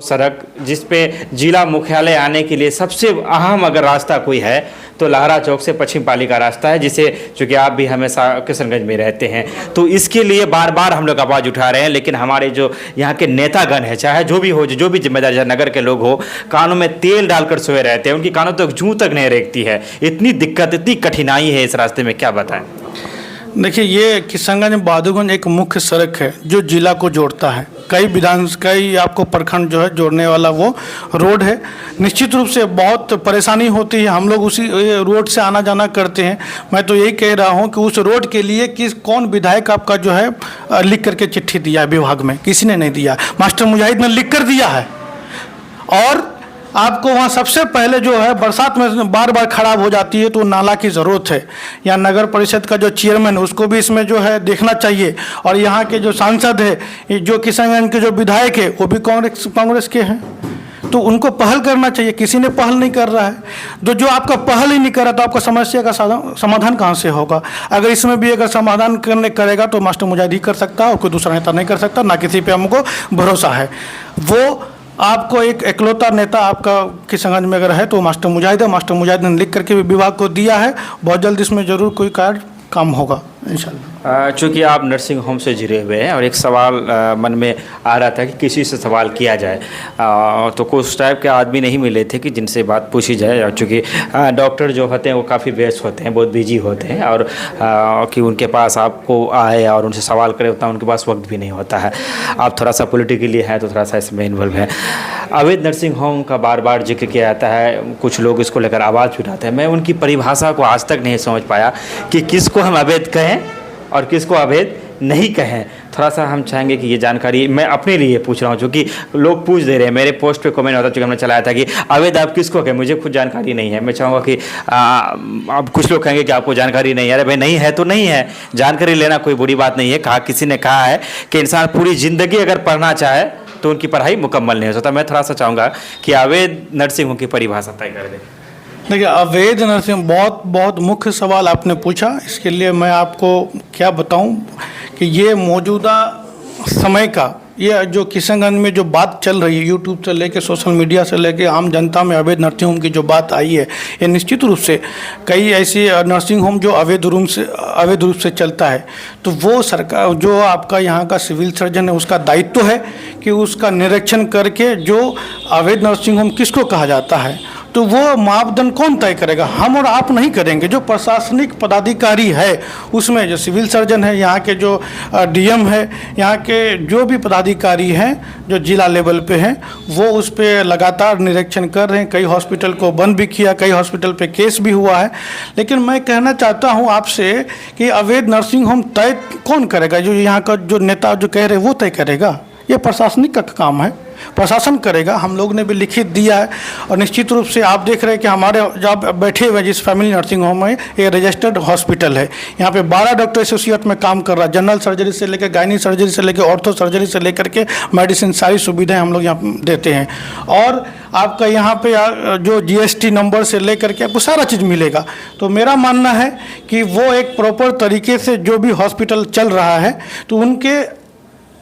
सड़क जिस पे जिला मुख्यालय आने के लिए सबसे अहम अगर रास्ता कोई है तो लहरा चौक से पश्चिम पाली का रास्ता है, जिसे चूँकि आप भी हमेशा किशनगंज में रहते हैं तो इसके लिए बार बार हम लोग आवाज़ उठा रहे हैं। लेकिन हमारे जो यहाँ के नेतागण है, चाहे जो भी हो, जो भी जिम्मेदार, चाहे नगर के लोग हो, कानों में तेल डालकर सोए रहते हैं, उनकी कानों तक जूं तक नहीं रेखती है। इतनी दिक्कत, इतनी कठिनाई है इस रास्ते में, क्या बताएं। देखिए, ये किशनगंज बहादुरगंज एक मुख्य सड़क है जो जिला को जोड़ता है। कई आपको प्रखंड जो है जोड़ने वाला वो रोड है। निश्चित रूप से बहुत परेशानी होती है, हम लोग उसी रोड से आना जाना करते हैं। मैं तो यही कह रहा हूँ कि उस रोड के लिए कौन विधायक आपका जो है लिख करके चिट्ठी दिया है विभाग में? किसी ने नहीं दिया। मास्टर मुजाहिद ने लिख कर दिया है। और आपको वहाँ सबसे पहले जो है बरसात में बार बार खराब हो जाती है तो नाला की ज़रूरत है। या नगर परिषद का जो चेयरमैन है उसको भी इसमें जो है देखना चाहिए। और यहाँ के जो सांसद है, जो किशनगंज के जो विधायक है, वो भी कांग्रेस के हैं, तो उनको पहल करना चाहिए। किसी ने पहल नहीं कर रहा है। जो आपका पहल ही नहीं कर रहा तो आपका समस्या का समाधान कहाँ से होगा? अगर इसमें भी अगर समाधान करेगा तो मास्टर मुजाहिद ही कर सकता है और कोई दूसरा नेता नहीं कर सकता। ना किसी पे हमको भरोसा है। वो आपको एक एकलौता नेता आपका किशनगंज में अगर है तो मास्टर मुजाहिद है। मास्टर मुजाहिद ने लिख करके भी विभाग को दिया है। बहुत जल्द इसमें ज़रूर कोई काम होगा इंशाल्लाह। चूँकि आप नर्सिंग होम से जुड़े हुए हैं और एक सवाल मन में आ रहा था कि किसी से सवाल किया जाए, तो कुछ टाइप के आदमी नहीं मिले थे कि जिनसे बात पूछी जाए। और चूँकि डॉक्टर जो होते हैं वो काफ़ी व्यस्त होते हैं, बहुत बिजी होते हैं, और कि उनके पास आपको आए और उनसे सवाल करें उतना उनके पास वक्त भी नहीं होता है। आप थोड़ा सा पॉलिटिकली है तो थोड़ा सा इसमें इन्वॉल्व है। अवैध नर्सिंग होम का बार बार जिक्र किया जाता है, कुछ लोग इसको लेकर आवाज़ उठाते हैं। मैं उनकी परिभाषा को आज तक नहीं समझ पाया कि किसको हम अवैध कहें और किसको अवैध नहीं कहें। थोड़ा सा हम चाहेंगे कि ये जानकारी मैं अपने लिए पूछ रहा हूँ, क्योंकि लोग पूछ दे रहे हैं। मेरे पोस्ट पे कमेंट होता है, चूँकि हमने चलाया था कि अवैध आप किसको कहें, मुझे खुद जानकारी नहीं है। मैं चाहूँगा कि अब कुछ लोग कहेंगे कि आपको जानकारी नहीं है। अरे भाई, नहीं है तो नहीं है, जानकारी लेना कोई बुरी बात नहीं है। किसी ने कहा है कि इंसान पूरी ज़िंदगी अगर पढ़ना चाहे तो उनकी पढ़ाई मुकम्मल नहीं हो सकता। मैं थोड़ा सा चाहूँगा कि अवैध नर्सिंग होम की परिभाषा तय कर दें। देखिए, अवैध नर्सिंग बहुत मुख्य सवाल आपने पूछा। इसके लिए मैं आपको क्या बताऊं कि ये मौजूदा समय का ये जो किशनगंज में जो बात चल रही है, यूट्यूब से लेके सोशल मीडिया से लेके आम जनता में अवैध नर्सिंग होम की जो बात आई है, ये निश्चित रूप से कई ऐसी नर्सिंग होम जो अवैध रूप से चलता है। तो वो सरकार, जो आपका यहाँ का सिविल सर्जन है, उसका दायित्व है कि उसका निरीक्षण करके जो अवैध नर्सिंग होम किसको कहा जाता है तो वो मापदंड कौन तय करेगा? हम और आप नहीं करेंगे। जो प्रशासनिक पदाधिकारी है उसमें जो सिविल सर्जन है, यहाँ के जो डीएम है, यहाँ के जो भी पदाधिकारी हैं जो जिला लेवल पे हैं, वो उस पर लगातार निरीक्षण कर रहे हैं। कई हॉस्पिटल को बंद भी किया, कई हॉस्पिटल पे केस भी हुआ है। लेकिन मैं कहना चाहता हूँ आपसे कि अवैध नर्सिंग होम तय कौन करेगा? जो यहाँ का जो नेता जो कह रहे हैं वो तय करेगा? ये प्रशासनिक का काम है, प्रशासन करेगा। हम लोग ने भी लिखित दिया है। और निश्चित रूप से आप देख रहे हैं कि हमारे जब बैठे हुए जिस फैमिली नर्सिंग होम में, ये रजिस्टर्ड हॉस्पिटल है। यहाँ पे 12 डॉक्टर एसोसिएट में काम कर रहा है। जनरल सर्जरी से लेकर गायनी सर्जरी से लेकर ऑर्थो सर्जरी से लेकर के मेडिसिन, सारी सुविधाएं हम लोग यहाँ देते हैं। और आपका यहाँ पे जो GST नंबर से लेकर के आपको सारा चीज़ मिलेगा। तो मेरा मानना है कि वो एक प्रॉपर तरीके से जो भी हॉस्पिटल चल रहा है तो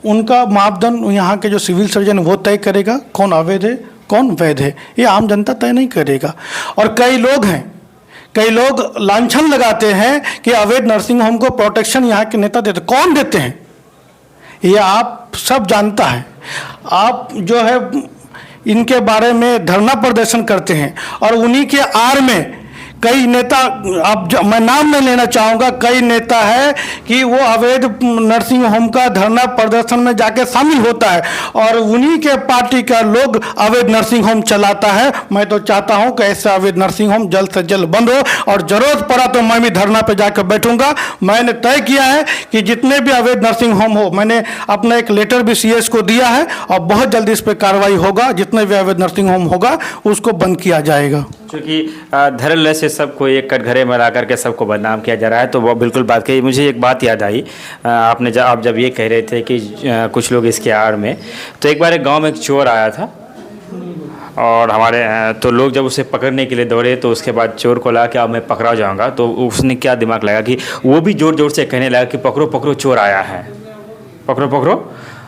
उनका मापदंड यहाँ के जो सिविल सर्जन वो तय करेगा कौन अवैध है कौन वैध है। ये आम जनता तय नहीं करेगा। और कई लोग लांछन लगाते हैं कि अवैध नर्सिंग होम को प्रोटेक्शन यहाँ के नेता देते। कौन देते हैं ये आप सब जानता है। आप जो है इनके बारे में धरना प्रदर्शन करते हैं और उन्हीं के आड़ में कई नेता, मैं नाम नहीं लेना चाहूँगा, कई नेता है कि वो अवैध नर्सिंग होम का धरना प्रदर्शन में जाके शामिल होता है और उन्हीं के पार्टी का लोग अवैध नर्सिंग होम चलाता है। मैं तो चाहता हूँ कि ऐसा अवैध नर्सिंग होम जल्द से जल्द बंद हो और ज़रूरत पड़ा तो मैं भी धरना पे जाकर बैठूंगा। मैंने तय किया है कि जितने भी अवैध नर्सिंग होम हो, मैंने अपना एक लेटर भी CS को दिया है और बहुत जल्दी इस पर कार्रवाई होगा। जितने भी अवैध नर्सिंग होम होगा उसको बंद किया जाएगा। क्योंकि धड़ल्ले से सबको एक कटघरे में ला करके सबको बदनाम किया जा रहा है, तो वो बिल्कुल बात कही। मुझे एक बात याद आई, आप जब ये कह रहे थे कि कुछ लोग इसके आड़ में, तो एक बार एक गांव में एक चोर आया था और हमारे तो लोग जब उसे पकड़ने के लिए दौड़े तो उसके बाद चोर को लगा कि अब मैं पकड़ा जाऊंगा, तो उसने क्या दिमाग लगा कि वो भी ज़ोर ज़ोर से कहने लगा कि पकड़ो पकड़ो चोर आया है, पकड़ो पकड़ो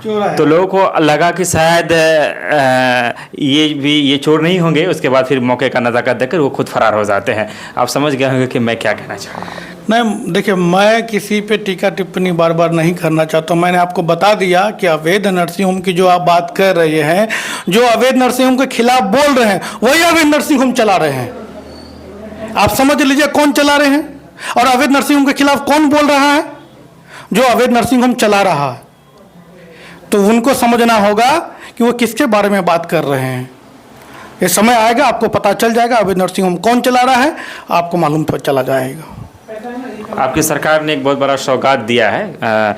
चौराहा। तो लोगों को लगा कि शायद ये चोर नहीं होंगे, उसके बाद फिर मौके का नज़ाकत देकर वो खुद फरार हो जाते हैं। आप समझ गए होंगे कि मैं क्या कहना चाहूँ। नहीं, देखिए, मैं किसी पे टीका टिप्पणी बार बार नहीं करना चाहता हूँ। मैंने आपको बता दिया कि अवैध नर्सिंग होम की जो आप बात कर रहे हैं, जो अवैध नर्सिंग होम के खिलाफ बोल रहे हैं, वही अवैध नर्सिंग होम चला रहे हैं। आप समझ लीजिए कौन चला रहे हैं, और अवैध नर्सिंग होम के खिलाफ कौन बोल रहा है, जो अवैध नर्सिंग होम चला रहा है। तो उनको समझना होगा कि वो किसके बारे में बात कर रहे हैं। ये समय आएगा, आपको पता चल जाएगा अवैध नर्सिंग होम कौन चला रहा है, आपको मालूम चला जाएगा। आपकी सरकार ने एक बहुत बड़ा सौगात दिया है।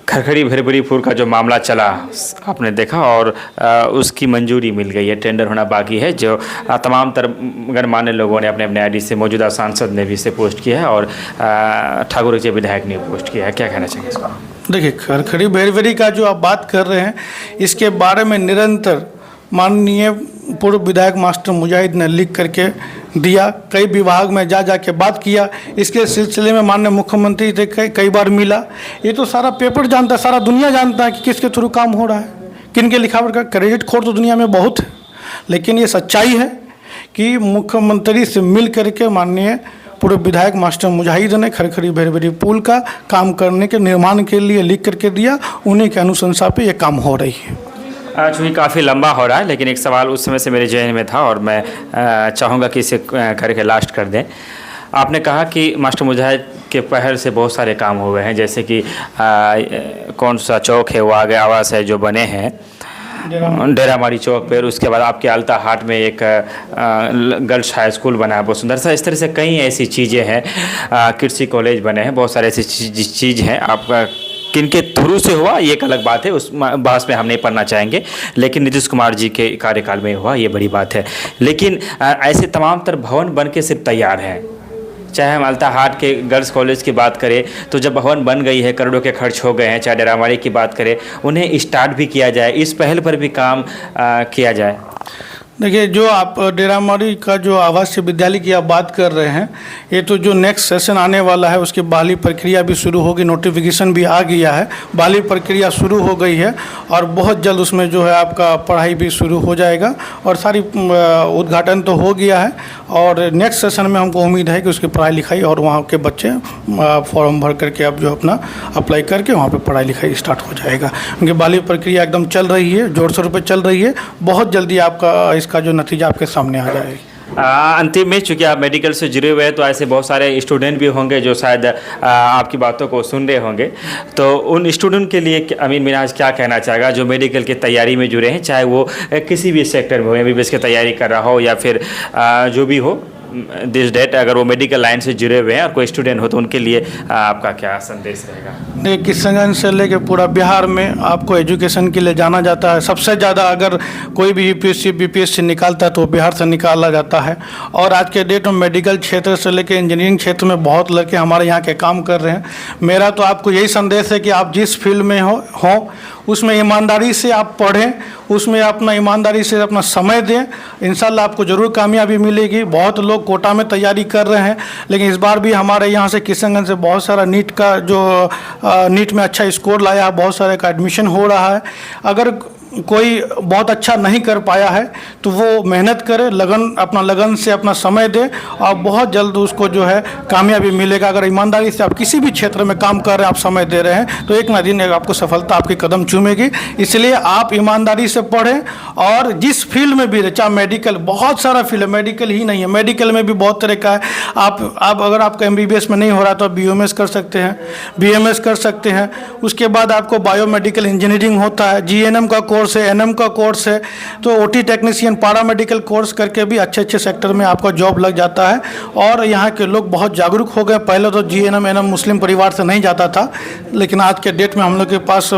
खरखड़ी भैरवरीपुर का जो मामला चला आपने देखा, और उसकी मंजूरी मिल गई है, टेंडर होना बाकी है, जो तमाम गणमान्य लोगों ने अपने अपने आईडी से, मौजूदा सांसद ने भी इसे पोस्ट किया है, और ठाकुर के विधायक ने पोस्ट किया है। क्या कहना चाहिए इसको? देखिए, खरखड़ी भैरवरी का जो आप बात कर रहे हैं, इसके बारे में निरंतर माननीय पूर्व विधायक मास्टर मुजाहिद ने लिख करके दिया, कई विभाग में जा के बात किया। इसके सिलसिले में माननीय मुख्यमंत्री से कई बार मिला। ये तो सारा पेपर जानता है, सारा दुनिया जानता है कि किसके थ्रू काम हो रहा है, किन के लिखावट का। क्रेडिट खोर तो दुनिया में बहुत है, लेकिन ये सच्चाई है कि मुख्यमंत्री से मिल करके माननीय पूर्व विधायक मास्टर मुजाहिद ने खरखड़ी भैरवरी पुल का काम करने के निर्माण के लिए लिख करके दिया। उन्हीं के अनुशंसा पे ये काम हो रही है। चूँकि काफ़ी लंबा हो रहा है, लेकिन एक सवाल उस समय से मेरे जहन में था, और मैं चाहूँगा कि इसे करके लास्ट कर दें। आपने कहा कि मास्टर मुजाहिद के पहल से बहुत सारे काम हुए हैं, जैसे कि कौन सा चौक है वो आगे आवास है जो बने हैं डेरामारी चौक पर, उसके बाद आपके आलता हाट में एक गर्ल्स हाई स्कूल बना है बहुत सुंदर सा। इस तरह से कई ऐसी चीज़ें हैं, कृषि कॉलेज बने हैं, बहुत सारे ऐसी चीज़ हैं। आपका किनके थ्रू से हुआ ये एक अलग बात है, उस बहस में हम नहीं पढ़ना चाहेंगे, लेकिन नीतीश कुमार जी के कार्यकाल में हुआ ये बड़ी बात है। लेकिन ऐसे तमाम तर भवन बन के सिर्फ तैयार हैं। चाहे हम अलता हाट के गर्ल्स कॉलेज की बात करें, तो जब भवन बन गई है, करोड़ों के खर्च हो गए हैं, चाहे डेरामारी की बात करें, उन्हें स्टार्ट भी किया जाए, इस पहल पर भी काम किया जाए। देखिए, जो आप डेरामारी का जो आवासीय विद्यालय की आप बात कर रहे हैं, ये तो जो नेक्स्ट सेशन आने वाला है उसकी बहाली प्रक्रिया भी शुरू होगी, नोटिफिकेशन भी आ गया है, बहाली प्रक्रिया शुरू हो गई है, और बहुत जल्द उसमें जो है आपका पढ़ाई भी शुरू हो जाएगा, और सारी उद्घाटन तो हो गया है। और नेक्स्ट सेशन में हमको उम्मीद है कि उसकी पढ़ाई लिखाई और वहाँ के बच्चे फॉर्म भर करके अब जो अपना अप्लाई करके वहाँ पर पढ़ाई लिखाई स्टार्ट हो जाएगा। क्योंकि बहाली प्रक्रिया एकदम चल रही है, जोर शोर पर चल रही है, बहुत जल्दी आपका इसका जो नतीजा आपके सामने आ जाएगा। अंतिम में, चूँकि आप मेडिकल से जुड़े हुए हैं, तो ऐसे बहुत सारे स्टूडेंट भी होंगे जो शायद आपकी बातों को सुन रहे होंगे, तो उन स्टूडेंट के लिए अमीन मिन्हाज क्या कहना चाहेगा जो मेडिकल की तैयारी में जुड़े हैं, चाहे वो किसी भी सेक्टर में हो, MBBS की तैयारी कर रहा हो या फिर जो भी हो दिस डेट, अगर वो मेडिकल लाइन से जुड़े हुए हैं और कोई स्टूडेंट हो, तो उनके लिए आपका क्या संदेश रहेगा? देखिए, किशनगंज से लेकर पूरा बिहार में आपको एजुकेशन के लिए जाना जाता है। सबसे ज़्यादा अगर कोई भी UPSC BPSC निकालता है तो बिहार से निकाला जाता है। और आज के डेट में मेडिकल क्षेत्र से लेकर इंजीनियरिंग क्षेत्र में बहुत लड़के हमारे यहाँ के काम कर रहे हैं। मेरा तो आपको यही संदेश है कि आप जिस फील्ड में हो उसमें ईमानदारी से आप पढ़ें, उसमें अपना ईमानदारी से अपना समय दें, इंशाल्लाह आपको ज़रूर कामयाबी मिलेगी। बहुत लोग कोटा में तैयारी कर रहे हैं, लेकिन इस बार भी हमारे यहाँ से किशनगंज से बहुत सारा नीट का जो नीट में अच्छा स्कोर लाया, बहुत सारे का एडमिशन हो रहा है। अगर कोई बहुत अच्छा नहीं कर पाया है तो वो मेहनत करे, अपना लगन से अपना समय दे, और बहुत जल्द उसको जो है कामयाबी मिलेगा। अगर ईमानदारी से आप किसी भी क्षेत्र में काम कर रहे हैं, आप समय दे रहे हैं, तो एक ना दिन आपको सफलता आपके कदम चूमेगी। इसलिए आप ईमानदारी से पढ़ें, और जिस फील्ड में भी, चाहे मेडिकल, बहुत सारा फील्ड है, मेडिकल ही नहीं है, मेडिकल में भी बहुत तरह का है। आप अगर आपका MBBS में नहीं हो रहा तो आप BOMS कर सकते हैं, BMS कर सकते हैं। उसके बाद आपको बायोमेडिकल इंजीनियरिंग होता है, GNM का कोर्स है, NM का कोर्स है, तो OT टेक्नीशियन, पैरामेडिकल कोर्स करके भी अच्छे अच्छे सेक्टर में आपका जॉब लग जाता है। और यहाँ के लोग बहुत जागरूक हो गए। पहले तो GNM NM मुस्लिम परिवार से नहीं जाता था, लेकिन आज के डेट में हम लोग के पास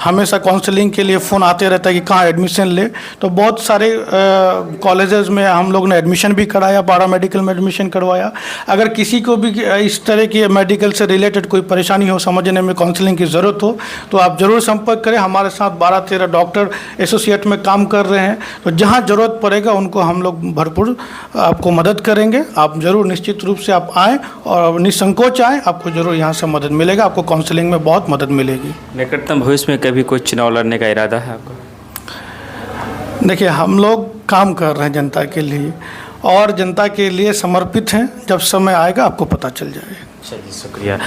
हमेशा काउंसलिंग के लिए फ़ोन आते रहता है कि कहाँ एडमिशन ले। तो बहुत सारे कॉलेजेस में हम लोग ने एडमिशन भी कराया, पैरामेडिकल में एडमिशन करवाया। अगर किसी को भी इस तरह की मेडिकल से रिलेटेड कोई परेशानी हो, समझने में काउंसलिंग की ज़रूरत हो, तो आप ज़रूर संपर्क करें। हमारे साथ 12-13 डॉक्टर डॉक्टर एसोसिएट में काम कर रहे हैं, तो जहाँ ज़रूरत पड़ेगा उनको हम लोग भरपूर आपको मदद करेंगे। आप ज़रूर निश्चित रूप से आप आएँ और निसंकोच आएँ, आपको ज़रूर यहाँ से मदद मिलेगा, आपको काउंसलिंग में बहुत मदद मिलेगी। निकटतम भविष्य में कभी कोई चुनाव लड़ने का इरादा है आपका? देखिए, हम लोग काम कर रहे हैं जनता के लिए और जनता के लिए समर्पित हैं। जब समय आएगा आपको पता चल जाएगा। चलिए, शुक्रिया।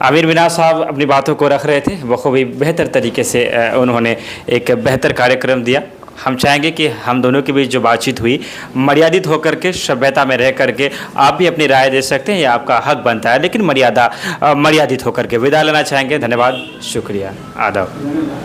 आमिर मिनाज साहब अपनी बातों को रख रहे थे, बखूबी बेहतर तरीके से उन्होंने एक बेहतर कार्यक्रम दिया। हम चाहेंगे कि हम दोनों के बीच जो बातचीत हुई मर्यादित होकर के, सभ्यता में रह करके आप भी अपनी राय दे सकते हैं, ये आपका हक बनता है, लेकिन मर्यादित होकर के। विदा लेना चाहेंगे। धन्यवाद, शुक्रिया, आदाब।